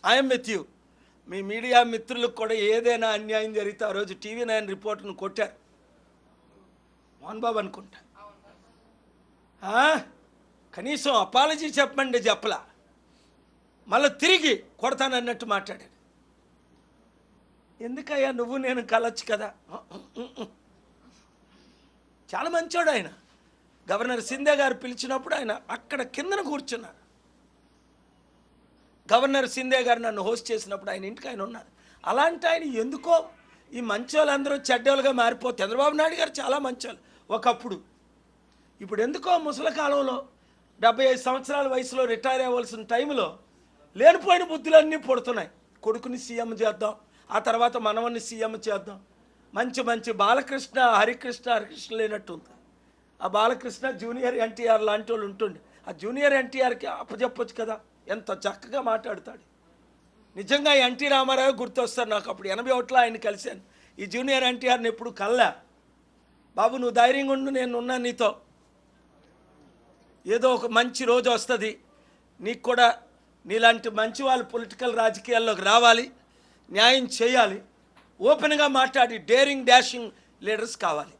I'm with you. Me media మిత్రులకు కూడా ఏదైనా అన్యాయం జరిగితే ఆ రోజు TV9 రిపోర్టర్ను కొట్టారు, మోహన్ బాబు అనుకుంటా. కనీసం అపాలజీ చెప్పండి, చెప్పలా, మళ్ళీ తిరిగి కొడతానన్నట్టు మాట్లాడాడు. ఎందుకయ్యా నువ్వు నేను కలవచ్చు కదా. చాలా మంచోడు ఆయన. గవర్నర్ సింధే గారు పిలిచినప్పుడు ఆయన అక్కడ కిందన కూర్చున్నారు. గవర్నర్ సింధే గారు నన్ను హోస్ట్ చేసినప్పుడు ఆయన ఇంటికి ఆయన ఉన్నారు. అలాంటి ఆయన ఎందుకో ఈ మంచోళ్ళందరూ చెడ్డోళ్ళుగా మారిపోతే, చంద్రబాబు నాయుడు గారు చాలా మంచోళ్ళు ఒకప్పుడు. ఇప్పుడు ఎందుకో ముసలి కాలంలో 75 సంవత్సరాల వయసులో రిటైర్ అవ్వాల్సిన టైంలో లేనిపోయిన బుద్ధులన్నీ పుడుతున్నాయి. కొడుకుని సీఎం చేద్దాం, ఆ తర్వాత మనవన్ని సీఎం చేద్దాం. మంచి మంచి బాలకృష్ణ హరికృష్ణ లేనట్టు ఉంది. ఆ బాలకృష్ణ జూనియర్ ఎన్టీఆర్ లాంటి వాళ్ళు ఉంటుండే. ఆ జూనియర్ ఎన్టీఆర్కి అప్పచెప్పొచ్చు కదా, ఎంత చక్కగా మాట్లాడతాడు. నిజంగా ఎన్టీ రామారావు గుర్తొస్తారు నాకు. అప్పుడు 81లో ఆయన కలిశాను. ఈ జూనియర్ ఎన్టీఆర్ని ఎప్పుడు కల్లా. బాబు నువ్వు ధైర్యంగా ఉండు, నేను ఉన్నా నీతో, ఏదో ఒక మంచి రోజు వస్తుంది, నీకు కూడా నీలాంటి మంచి వాళ్ళు పొలిటికల్ రాజకీయాల్లోకి రావాలి, న్యాయం చేయాలి, ఓపెన్గా మాట్లాడి డేరింగ్ డాషింగ్ లీడర్స్ కావాలి.